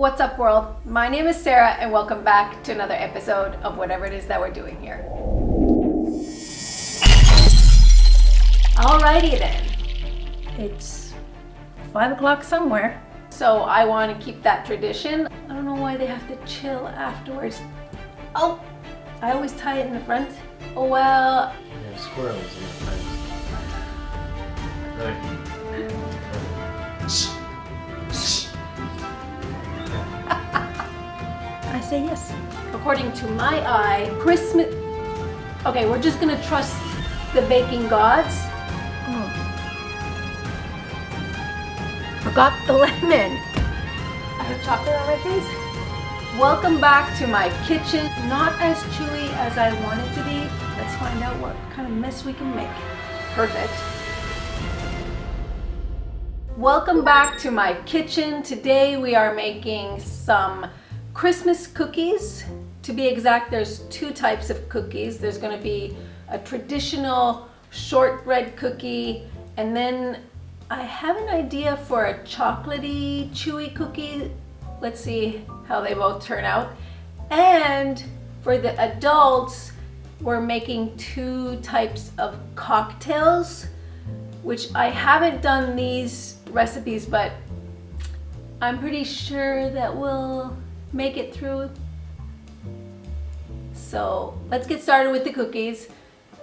What's up, world? My name is Sarah and welcome back to another episode of whatever it is that we're doing here. Alrighty then. It's 5 o'clock somewhere. So I want to keep that tradition. I don't know why they have to chill afterwards. Oh, I always tie it in the front. Oh well. Yeah, squirrels in the front. Right. I say yes. According to my eye, Christmas... Okay, we're just gonna trust the baking gods. Oh. Forgot the lemon. I have chocolate on my face. Welcome back to my kitchen. Not as chewy as I want it to be. Let's find out what kind of mess we can make. Perfect. Welcome back to my kitchen. Today we are making some Christmas cookies. To be exact, there's two types of cookies. There's going to be a traditional shortbread cookie, and then I have an idea for a chocolatey, chewy cookie. Let's see how they both turn out. And for the adults, we're making two types of cocktails, which I haven't done these recipes, but I'm pretty sure that we'll make it through. So let's get started with the cookies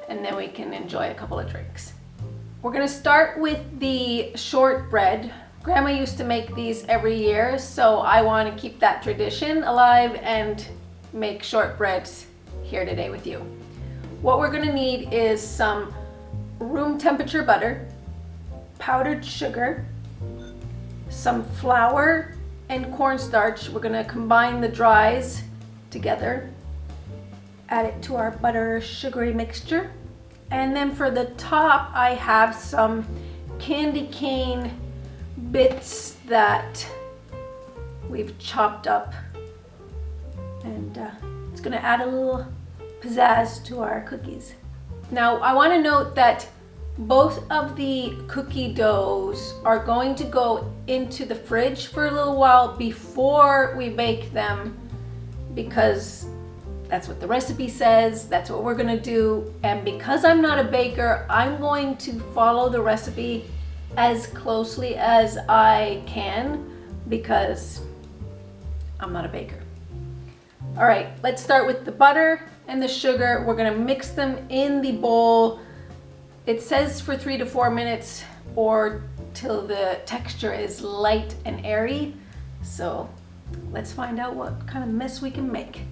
and then we can enjoy a couple of drinks. We're gonna start with the shortbread. Grandma used to make these every year, so I want to keep that tradition alive and make shortbreads here today with you. What we're gonna need is some room temperature butter, powdered sugar, some flour and cornstarch. We're gonna combine the dries together, add it to our butter sugary mixture. And then for the top, I have some candy cane bits that we've chopped up. And it's gonna add a little pizzazz to our cookies. Now, I wanna note that both of the cookie doughs are going to go into the fridge for a little while before we bake them, because that's what the recipe says, that's what we're gonna do. And because I'm not a baker, I'm going to follow the recipe as closely as I can because I'm not a baker. All right, let's start with the butter and the sugar. We're gonna mix them in the bowl. It says for 3 to 4 minutes or till the texture is light and airy. So let's find out what kind of mess we can make.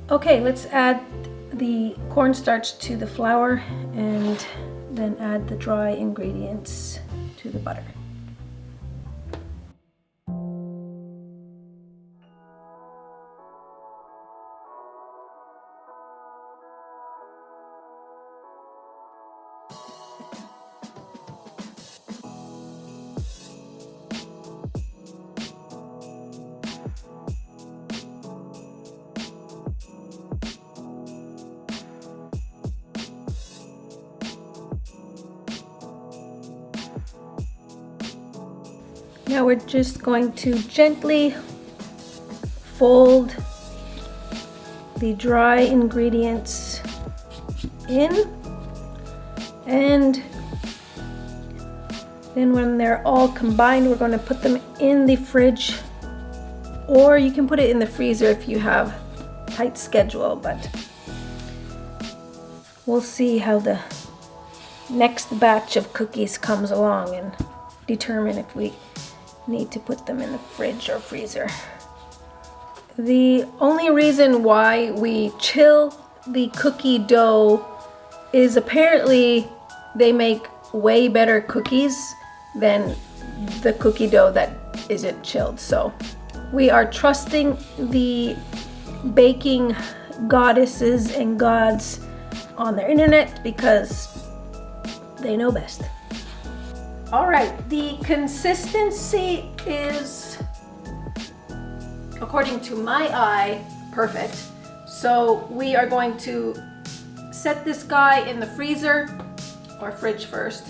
Okay, let's add the cornstarch to the flour and then add the dry ingredients to the butter. Now we're just going to gently fold the dry ingredients in, and then when they're all combined, we're going to put them in the fridge, or you can put it in the freezer if you have a tight schedule, but we'll see how the next batch of cookies comes along and determine if we need to put them in the fridge or freezer. The only reason why we chill the cookie dough is apparently they make way better cookies than the cookie dough that isn't chilled. So we are trusting the baking goddesses and gods on their internet because they know best. All right, the consistency is, according to my eye, perfect. So we are going to set this guy in the freezer or fridge first.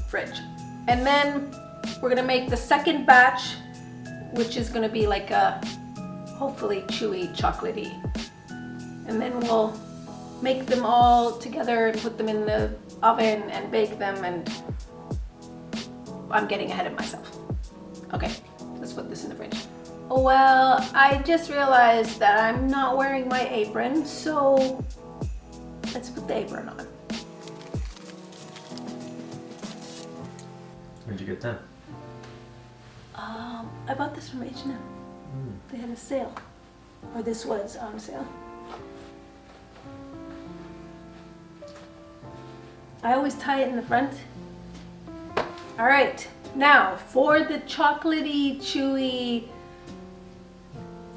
Fridge. And then we're gonna make the second batch, which is gonna be like a hopefully chewy, chocolatey. And then we'll make them all together and put them in the oven and bake them, and I'm getting ahead of myself. Okay, let's put this in the fridge. Well, I just realized that I'm not wearing my apron, so let's put the apron on. Where'd you get that? I bought this from H&M. They had a sale, or this was on sale. I always tie it in the front. All right, now for the chocolatey, chewy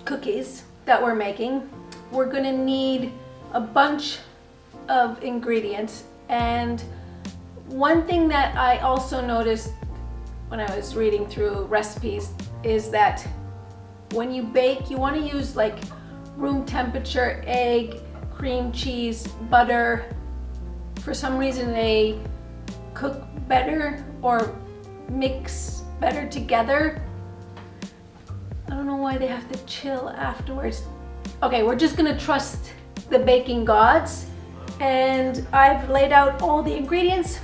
cookies that we're making, we're gonna need a bunch of ingredients. And one thing that I also noticed when I was reading through recipes is that when you bake, you want to use like room temperature egg, cream cheese, butter. For some reason they cook better or mix better together. I don't know why they have to chill afterwards. Okay, we're just gonna trust the baking gods, and I've laid out all the ingredients.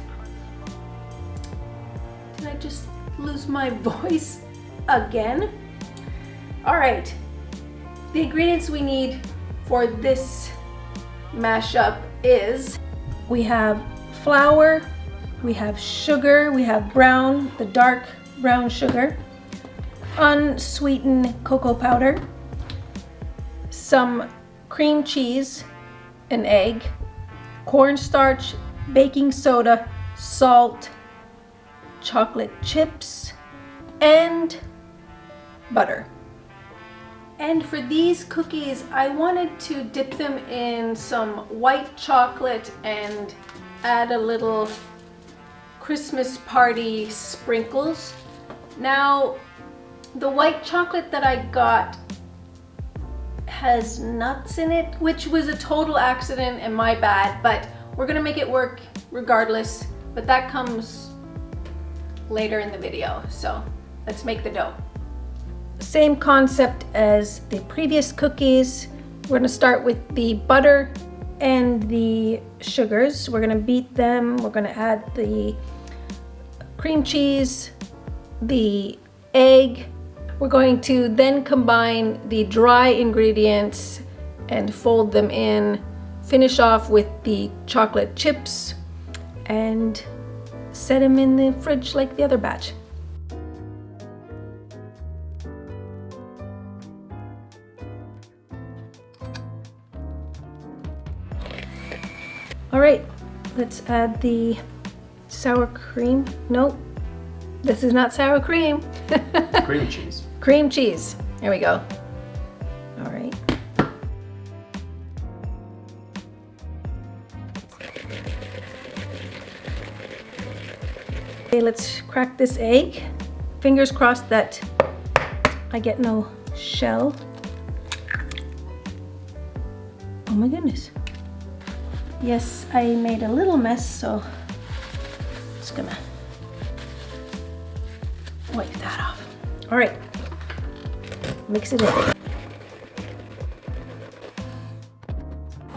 Did I just lose my voice again? All right, the ingredients we need for this mashup is, we have flour, we have sugar, we have the dark brown sugar, unsweetened cocoa powder, some cream cheese, an egg, cornstarch, baking soda, salt, chocolate chips, and butter. And for these cookies, I wanted to dip them in some white chocolate and add a little Christmas party sprinkles. Now, the white chocolate that I got has nuts in it, which was a total accident and my bad, but we're gonna make it work regardless, but that comes later in the video. So let's make the dough. Same concept as the previous cookies. We're gonna start with the butter and the sugars. We're gonna beat them. We're gonna add the cream cheese, the egg. We're going to then combine the dry ingredients and fold them in, finish off with the chocolate chips, and set them in the fridge like the other batch. All right, let's add the sour cream. Nope, this is not sour cream. Cream cheese. Cream cheese. There we go. All right. Okay, let's crack this egg. Fingers crossed that I get no shell. Oh my goodness. Yes, I made a little mess, so I'm just gonna wipe that off. All right, mix it in.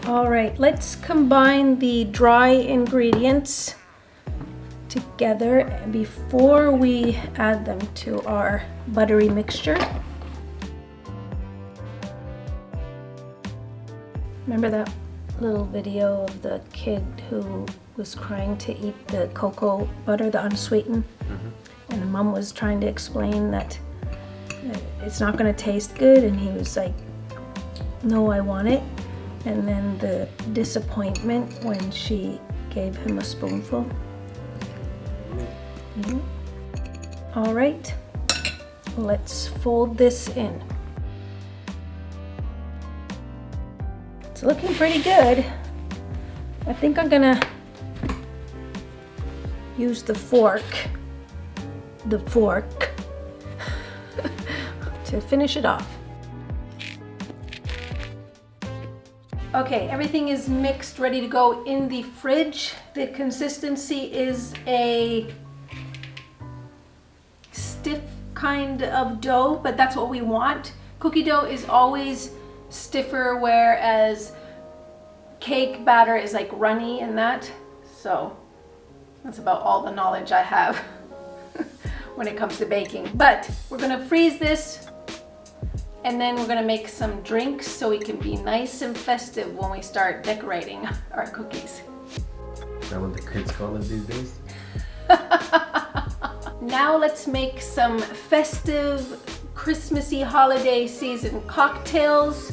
All right, let's combine the dry ingredients together before we add them to our buttery mixture. Remember that little video of the kid who was trying to eat the cocoa butter, the unsweetened? And the mom was trying to explain that it's not going to taste good, and he was like, no, I want it. And then the disappointment when she gave him a spoonful. All right, let's fold this in. It's a looking pretty good. I think I'm gonna use the fork to finish it off. Okay, everything is mixed, ready to go in the fridge. The consistency is a stiff kind of dough, but that's what we want. Cookie dough is always stiffer, whereas cake batter is like runny and that. So that's about all the knowledge I have when it comes to baking. But we're gonna freeze this, and then we're gonna make some drinks so we can be nice and festive when we start decorating our cookies. Is that what the kids call it these days? Now let's make some festive, Christmassy holiday season cocktails.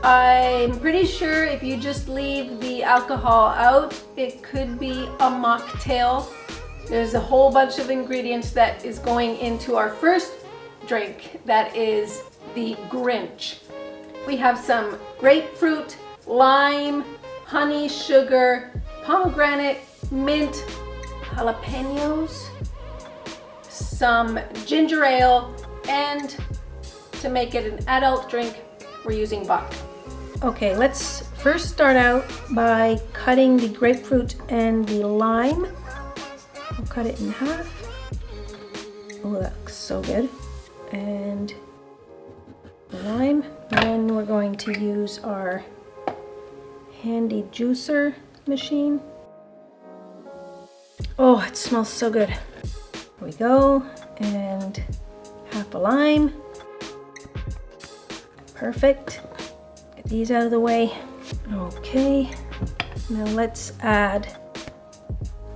I'm pretty sure if you just leave the alcohol out, it could be a mocktail. There's a whole bunch of ingredients that is going into our first drink, that is the Grinch. We have some grapefruit, lime, honey, sugar, pomegranate, mint, jalapenos, some ginger ale, and to make it an adult drink, we're using vodka. Okay, let's first start out by cutting the grapefruit and the lime. We'll cut it in half. Oh, that looks so good. And the lime. Then we're going to use our handy juicer machine. Oh, it smells so good. Here we go. And half a lime. Perfect. Get these out of the way. Okay. Now let's add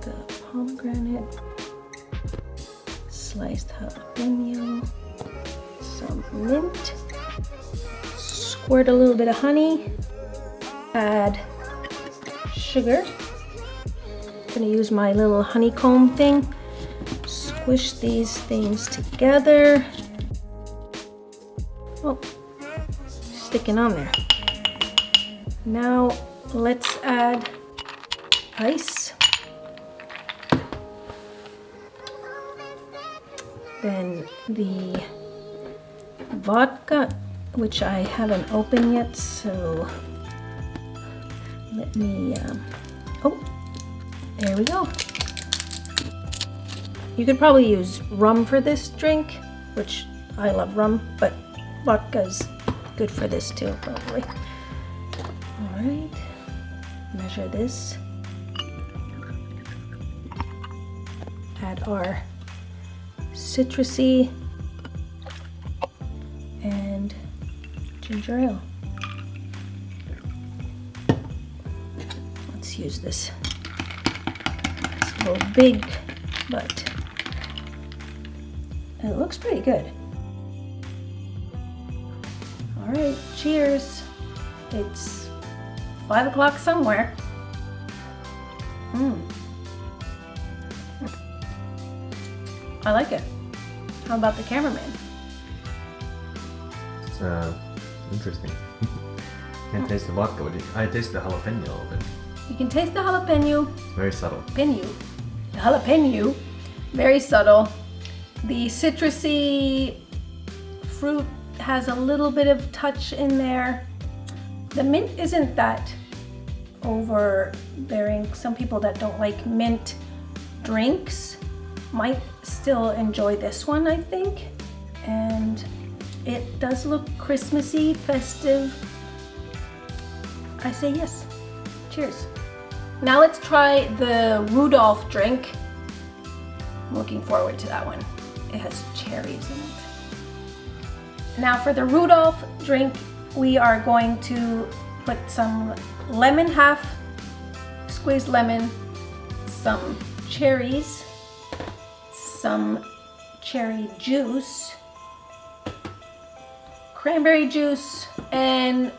the pomegranate, sliced jalapeno, some mint, squirt a little bit of honey, add sugar. I'm gonna use my little honeycomb thing, squish these things together. Oh, sticking on there. Now let's add ice. Then the vodka, which I haven't opened yet, so let me, oh, there we go. You could probably use rum for this drink, which I love rum, but vodka's good for this too, probably. All right, measure this. Add our citrusy and ginger ale. Let's use this. It's a little big, but it looks pretty good. All right, cheers. It's 5 o'clock somewhere. I like it. How about the cameraman? It's interesting. Can't taste the vodka. I taste the jalapeno a little bit. You can taste the jalapeno. Very subtle. The jalapeno, very subtle. The citrusy fruit has a little bit of touch in there. The mint isn't that overbearing. Some people that don't like mint drinks might still enjoy this one, I think. And it does look Christmassy, festive. I say yes. Cheers. Now let's try the Rudolph drink. I'm looking forward to that one. It has cherries in it. Now for the Rudolph drink, we are going to put some lemon, half squeezed lemon, some cherries, some cherry juice, cranberry juice, and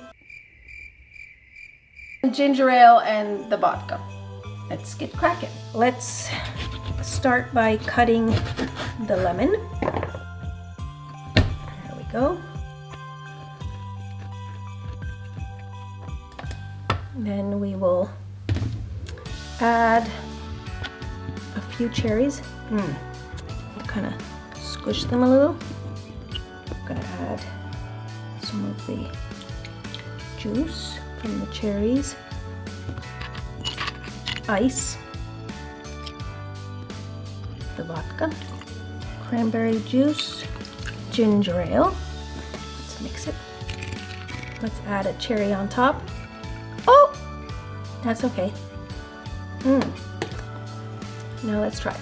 ginger ale and the vodka. Let's get cracking. Let's start by cutting the lemon. There we go. Then we will add a few cherries. Kind of squish them a little. I'm gonna add some of the juice from the cherries, ice, the vodka, cranberry juice, ginger ale. Let's mix it. Let's add a cherry on top. Oh, that's okay. Now let's try.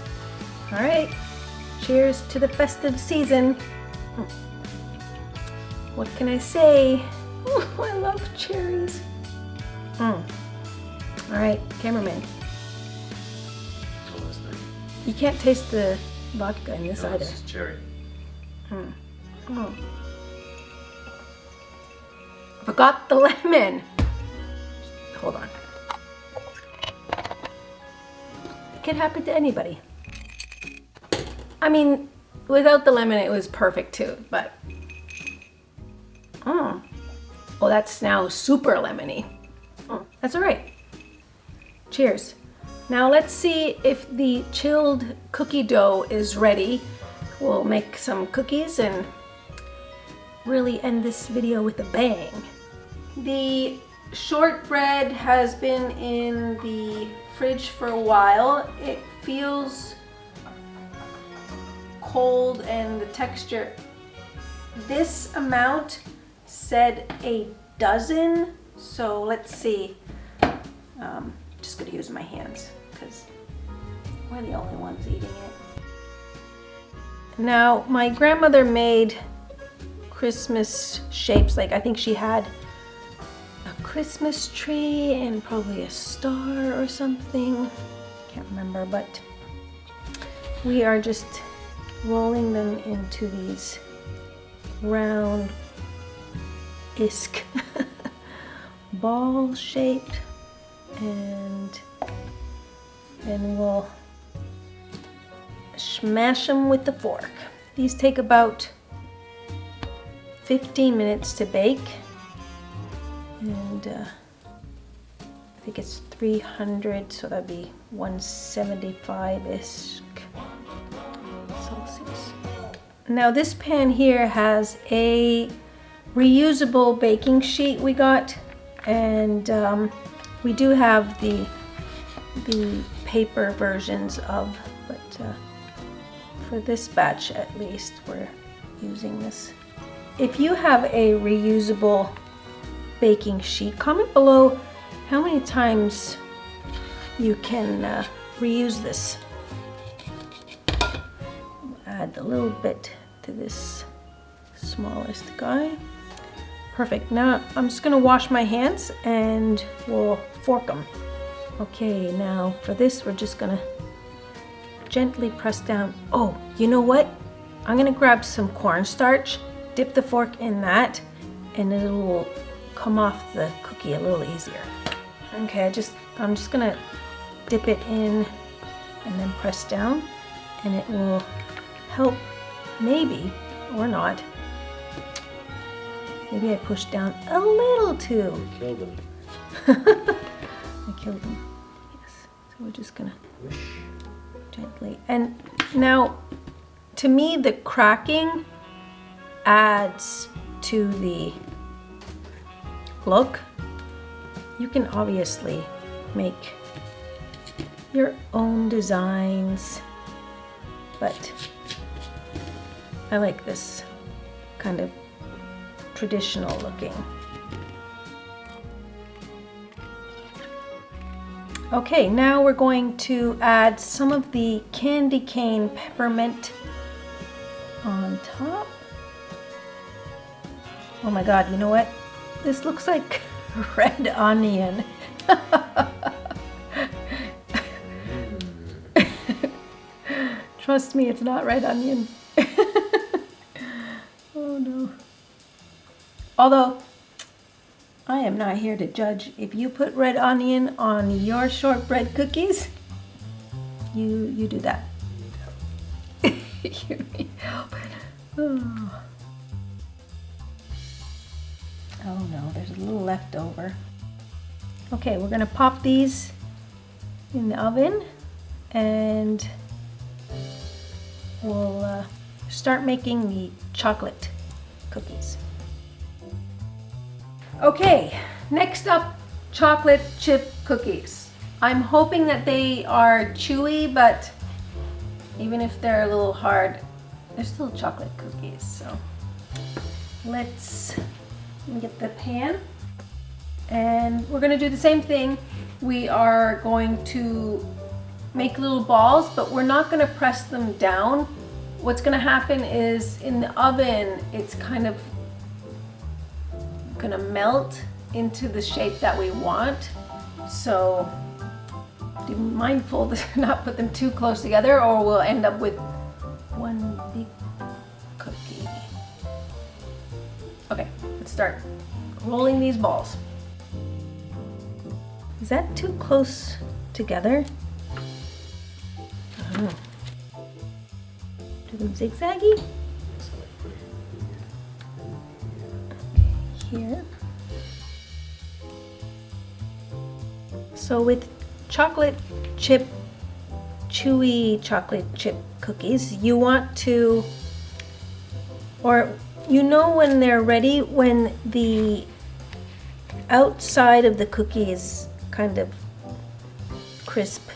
All right, cheers to the festive season. What can I say? I love cherries. All right, cameraman. Oh, that's nice. You can't taste the vodka in this No, either. it's cherry. Forgot the lemon. Hold on. It can happen to anybody. I mean, without the lemon, it was perfect too, but. Well, that's now super lemony. That's all right. Cheers. Now let's see if the chilled cookie dough is ready. We'll make some cookies and really end this video with a bang. The shortbread has been in the fridge for a while. It feels cold and the texture. This amount said a dozen, so let's see. Just gonna use my hands because we're the only ones eating it. Now, my grandmother made Christmas shapes. Like, I think she had a Christmas tree and probably a star or something. Can't remember, but we are just rolling them into these round-isk ball shaped, and then we'll smash them with the fork. These take about 15 minutes to bake, and I think it's 300, so that'd be 175-ish Celsius. Now this pan here has a reusable baking sheet we got, and we do have the paper versions of, but for this batch at least we're using this. If you have a reusable baking sheet, comment below how many times you can reuse this. Add a little bit to this smallest guy. Perfect. Now I'm just gonna wash my hands and we'll fork them. Okay, now for this we're just gonna gently press down. Oh, you know what? I'm gonna grab some cornstarch, dip the fork in that, and it will come off the cookie a little easier. Okay, I'm just gonna dip it in and then press down, and it will help, maybe, or not. Maybe I pushed down a little too. You killed him. I killed him. Yes. So we're just gonna gently. And now, to me, the cracking adds to the look. You can obviously make your own designs, but I like this kind of traditional looking. Okay, now we're going to add some of the candy cane peppermint on top. Oh my God, you know what? This looks like red onion. Trust me, it's not red onion. Oh no. Although, I am not here to judge. If you put red onion on your shortbread cookies, you do that. You need help. Oh. Oh no, there's a little left over. Okay, we're gonna pop these in the oven and we'll start making the chocolate cookies. Okay, next up, chocolate chip cookies. I'm hoping that they are chewy, but even if they're a little hard, they're still chocolate cookies. So let me get the pan, and we're gonna do the same thing. We are going to make little balls, but we're not gonna press them down. What's gonna happen is in the oven, it's kind of gonna melt into the shape that we want. So be mindful to not put them too close together or we'll end up with one big cookie. Okay, let's start rolling these balls. Is that too close together? I don't know. Do them zigzaggy? Okay, here. So with chocolate chip, chewy chocolate chip cookies, you want to, or you know when they're ready when the outside of the cookie is kind of crisp,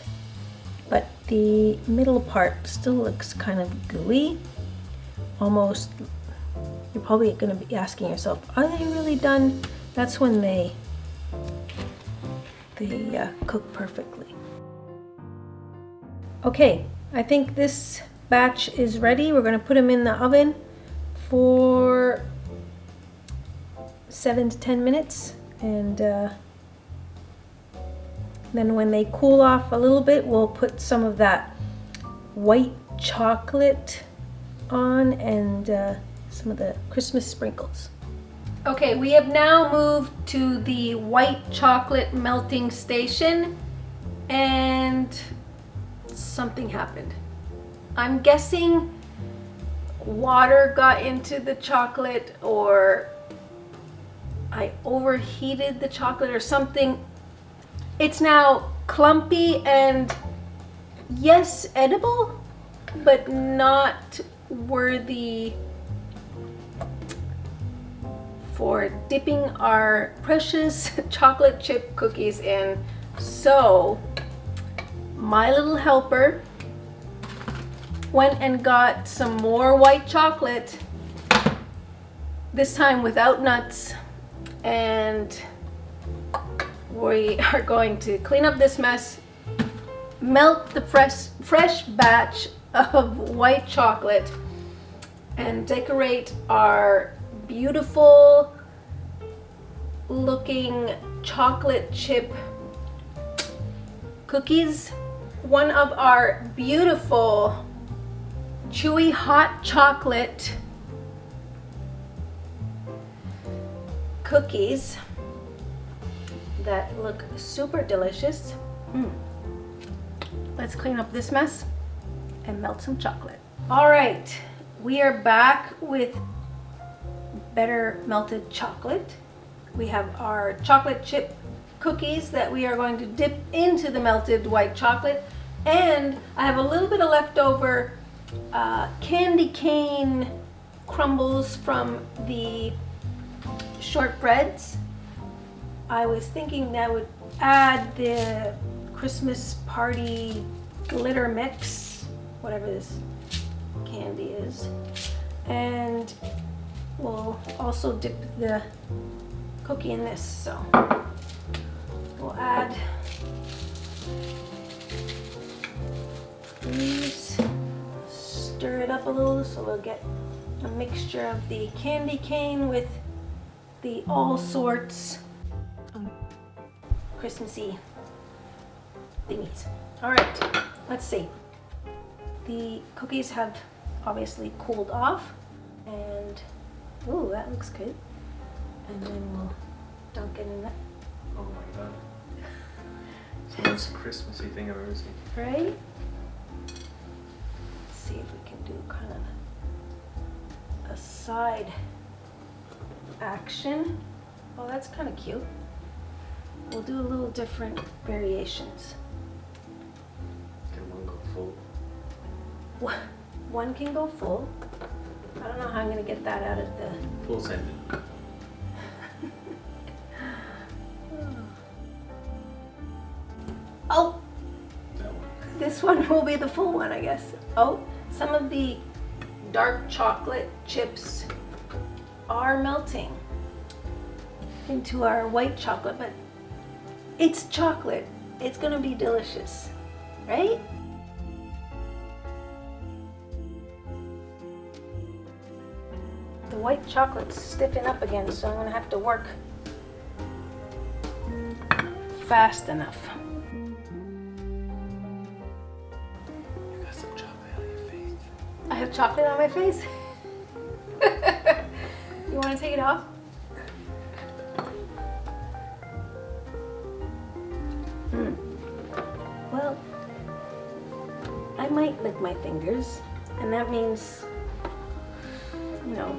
but the middle part still looks kind of gooey. Almost, you're probably going to be asking yourself, are they really done? That's when they cook perfectly. Okay, I think this batch is ready. We're going to put them in the oven for 7 to 10 minutes, and then when they cool off a little bit, we'll put some of that white chocolate on and some of the Christmas sprinkles. Okay, we have now moved to the white chocolate melting station and something happened. I'm guessing water got into the chocolate, or I overheated the chocolate or something. It's now clumpy and yes, edible, but not worthy for dipping our precious chocolate chip cookies in. So my little helper went and got some more white chocolate, this time without nuts, and we are going to clean up this mess, melt the fresh batch of white chocolate, and decorate our beautiful looking chocolate chip cookies. One of our beautiful chewy hot chocolate cookies that look super delicious. Let's clean up this mess and melt some chocolate. All right, we are back with better melted chocolate. We have our chocolate chip cookies that we are going to dip into the melted white chocolate, and I have a little bit of leftover candy cane crumbles from the shortbreads. I was thinking that would add the Christmas party glitter mix, whatever this candy is, and we'll also dip the cookie in this. So we'll add these, stir it up a little so we'll get a mixture of the candy cane with the all sorts Christmassy thingies. All right, let's see. The cookies have obviously cooled off, and ooh, that looks good. And then we'll dunk it in that. Oh my god. It's the most Christmassy thing I've ever seen. Right? Let's see if we can do kind of a side action. Oh, that's kind of cute. we'll do a little different variations. Can one go full? One can go full. I don't know how I'm going to get that out of the... Full sending. Oh! That one. This one will be the full one, I guess. Oh, some of the dark chocolate chips are melting into our white chocolate, but it's chocolate. It's gonna be delicious, right? The white chocolate's stiffing up again, so I'm gonna have to work fast enough. You got some chocolate on your face. I have chocolate on my face. You want to take it off? Well, I might lick my fingers, and that means, you know,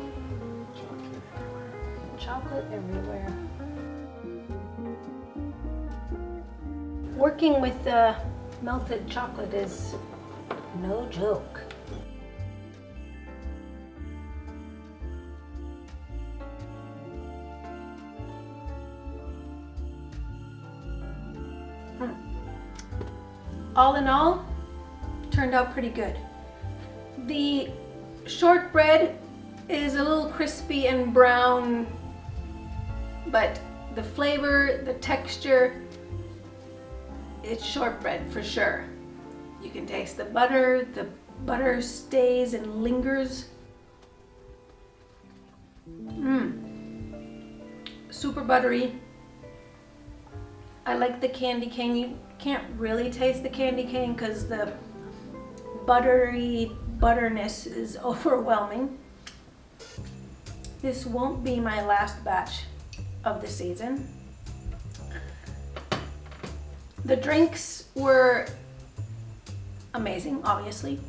chocolate everywhere. Working with melted chocolate is no joke. All in all, turned out pretty good. The shortbread is a little crispy and brown, but the flavor, the texture, it's shortbread for sure. You can taste the butter stays and lingers. Super buttery. I like the candy cane. You can't really taste the candy cane because the buttery butterness is overwhelming. This won't be my last batch of the season. The drinks were amazing, obviously.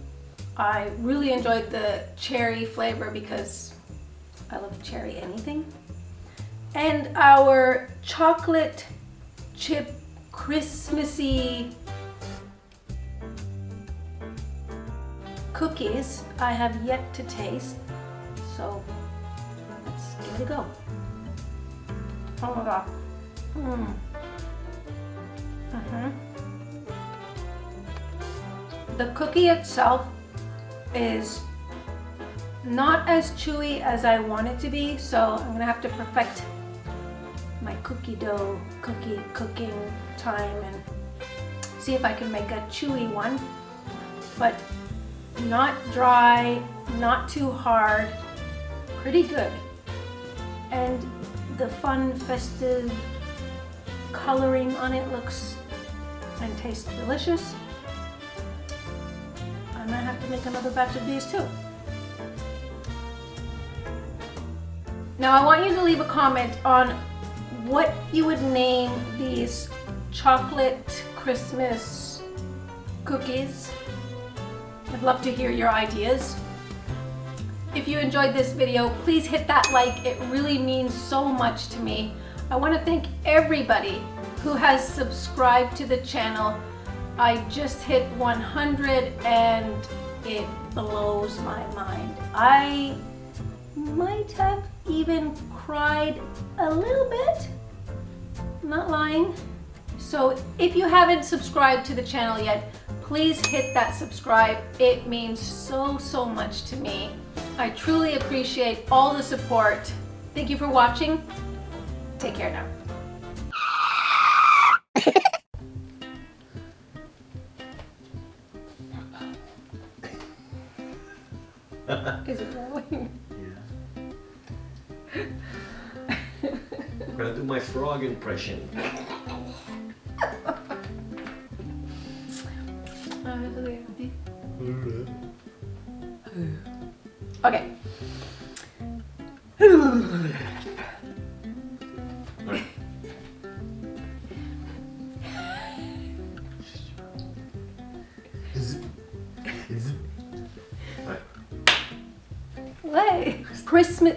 I really enjoyed the cherry flavor because I love cherry anything. And our chocolate chip Christmassy cookies I have yet to taste, so let's give it a go. Oh my god. The cookie itself is not as chewy as I want it to be, so I'm gonna have to perfect my cookie dough cooking time and see if I can make a chewy one, but not dry, not too hard, pretty good. And the fun festive coloring on it looks and tastes delicious. I might have to make another batch of these too. Now I want you to leave a comment on what you would name these chocolate Christmas cookies. I'd love to hear your ideas. If you enjoyed this video, please hit that like. It really means so much to me. I want to thank everybody who has subscribed to the channel. I just hit 100 and it blows my mind. I might have even cried a little bit. I'm not lying. So if you haven't subscribed to the channel yet, please hit that subscribe. It means so much to me. I truly appreciate all the support. Thank you for watching. Take care now. Is it rolling? Yeah. I'm gonna do my frog impression. Okay. Way. Christmas.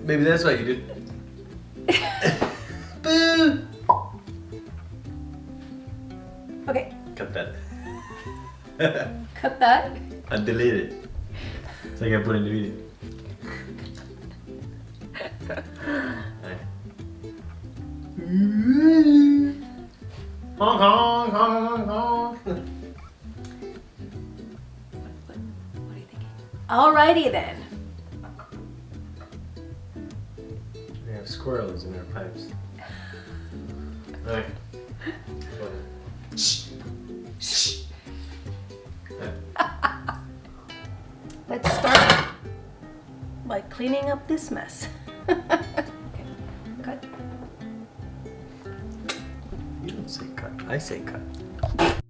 Maybe that's why you did. Boo! Okay, Cut that. cut that. I delete it. So I can put in the video. Alright. Honk honk honk honk. What are you thinking? Alrighty then. We have squirrels in our pipes. Alright. Let's start by cleaning up this mess. Okay, cut. You don't say cut. I say cut.